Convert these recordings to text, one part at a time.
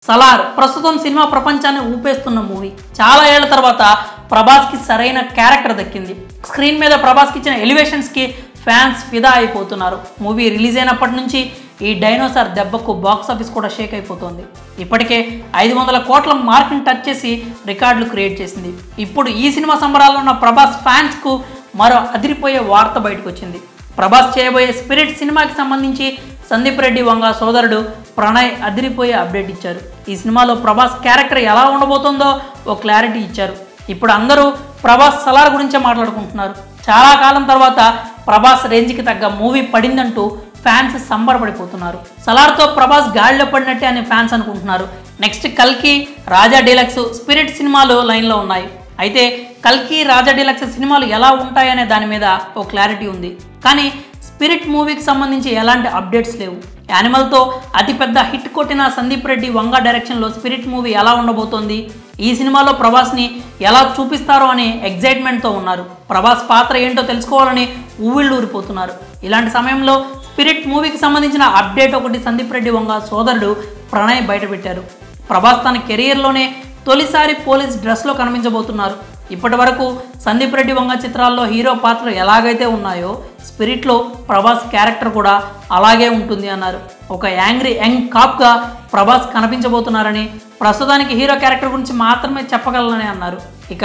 సలార్ ప్రస్తుతం సినిమా ప్రపంచాన్ని ఊపేస్తున్న మూవీ. చాలా ఏళ్ల తర్వాత ప్రభాస్కి సరైన క్యారెక్టర్ దక్కింది. స్క్రీన్ మీద ప్రభాస్కి ఇచ్చిన ఎలివేషన్స్కి ఫ్యాన్స్ ఫిదా అయిపోతున్నారు. మూవీ రిలీజ్ అయినప్పటి నుంచి ఈ డైనోసార్ దెబ్బకు బాక్స్ ఆఫీస్ కూడా షేక్ అయిపోతుంది. ఇప్పటికే 500 కోట్ల మార్క్ని టచ్ చేసి రికార్డులు క్రియేట్ చేసింది. ఇప్పుడు ఈ సినిమా సంబరాల్లో ఉన్న ప్రభాస్ ఫ్యాన్స్కు మరో అదిరిపోయే వార్త బయటకు వచ్చింది. ప్రభాస్ చేయబోయే స్పిరిట్ సినిమాకి సంబంధించి సందీప్ రెడ్డి వంగ సోదరుడు ప్రణయ్ అదిరిపోయే అప్డేట్ ఇచ్చారు. ఈ సినిమాలో ప్రభాస్ క్యారెక్టర్ ఎలా ఉండబోతుందో ఓ క్లారిటీ ఇచ్చారు. ఇప్పుడు అందరూ ప్రభాస్ సలార్ గురించే మాట్లాడుకుంటున్నారు. చాలా కాలం తర్వాత ప్రభాస్ రేంజ్కి తగ్గ మూవీ పడిందంటూ ఫ్యాన్స్ సంబరపడిపోతున్నారు. సలార్తో ప్రభాస్ గాడిలో పడినట్టే అని ఫ్యాన్స్ అనుకుంటున్నారు. నెక్స్ట్ కల్కి, రాజా డీలక్స్, స్పిరిట్ సినిమాలు లైన్లో ఉన్నాయి. అయితే కల్కి, రాజా డీలక్స్ సినిమాలు ఎలా ఉంటాయనే దాని మీద ఓ క్లారిటీ ఉంది. కానీ స్పిరిట్ మూవీకి సంబంధించి ఎలాంటి అప్డేట్స్ లేవు. యానిమల్తో అతిపెద్ద హిట్ కొట్టిన సందీప్ రెడ్డి వంగ డైరెక్షన్లో స్పిరిట్ మూవీ ఎలా ఉండబోతోంది, ఈ సినిమాలో ప్రభాస్ని ఎలా చూపిస్తారో అని ఎగ్జైట్మెంట్తో ఉన్నారు. ప్రభాస్ పాత్ర ఏంటో తెలుసుకోవాలని ఊవిళ్ళు ఊరిపోతున్నారు. ఇలాంటి సమయంలో స్పిరిట్ మూవీకి సంబంధించిన అప్డేట్ ఒకటి సందీప్ రెడ్డి వంగ సోదరుడు ప్రణయ్ బయటపెట్టారు. ప్రభాస్ తన కెరియర్లోనే తొలిసారి పోలీస్ డ్రెస్లో కనిపించబోతున్నారు. ఇప్పటి వరకు సందీప్ రెడ్డి వంగ చిత్రాల్లో హీరో పాత్రలు ఎలాగైతే ఉన్నాయో స్పిరిట్లో ప్రభాస్ క్యారెక్టర్ కూడా అలాగే ఉంటుంది అన్నారు. ఒక యాంగ్రీ యంగ్ కాప్గా ప్రభాస్ కనిపించబోతున్నారని, ప్రస్తుతానికి హీరో క్యారెక్టర్ గురించి మాత్రమే చెప్పగలనని అన్నారు. ఇక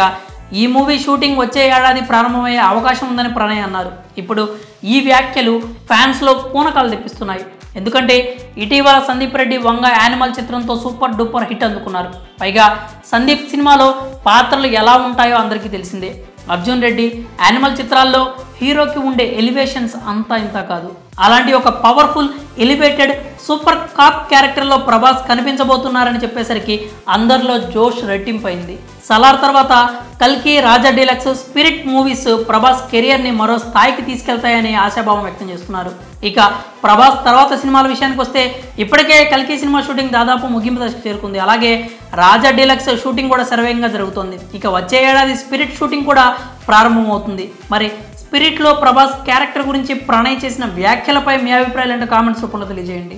ఈ మూవీ షూటింగ్ వచ్చే ఏడాది ప్రారంభమయ్యే అవకాశం ఉందని ప్రణయ్ అన్నారు. ఇప్పుడు ఈ వ్యాఖ్యలు ఫ్యాన్స్లో పూనకాలు తెప్పిస్తున్నాయి. ఎందుకంటే ఇటీవల సందీప్ రెడ్డి వంగ యానిమల్ చిత్రంతో సూపర్ డూపర్ హిట్ అందుకున్నారు. పైగా సందీప్ సినిమాలో పాత్రలు ఎలా ఉంటాయో అందరికీ తెలిసిందే. అర్జున్ రెడ్డి యానిమల్ చిత్రాల్లో హీరోకి ఉండే ఎలివేషన్స్ అంతా ఇంత కాదు. అలాంటి ఒక పవర్ఫుల్ ఎలివేటెడ్ సూపర్ కాప్ క్యారెక్టర్లో ప్రభాస్ కనిపించబోతున్నారని చెప్పేసరికి అందరిలో జోష్ రెట్టింపైంది. సలార్ తర్వాత కల్కి, రాజా డీలక్స్, స్పిరిట్ మూవీస్ ప్రభాస్ కెరియర్ని మరో స్థాయికి తీసుకెళ్తాయని ఆశాభావం వ్యక్తం చేస్తున్నారు. ఇక ప్రభాస్ తర్వాత సినిమాల విషయానికి వస్తే ఇప్పటికే కల్కి సినిమా షూటింగ్ దాదాపు ముగింపు దశకు చేరుకుంది. అలాగే రాజా డీలక్స్ షూటింగ్ కూడా శరవేగంగా జరుగుతోంది. ఇక వచ్చే ఏడాది స్పిరిట్ షూటింగ్ కూడా ప్రారంభమవుతుంది. మరి స్పిరిట్లో ప్రభాస్ క్యారెక్టర్ గురించి ప్రణయ్ చేసిన వ్యాఖ్యలపై మీ అభిప్రాయాలు అంటే కామెంట్స్ రూపంలో తెలియజేయండి.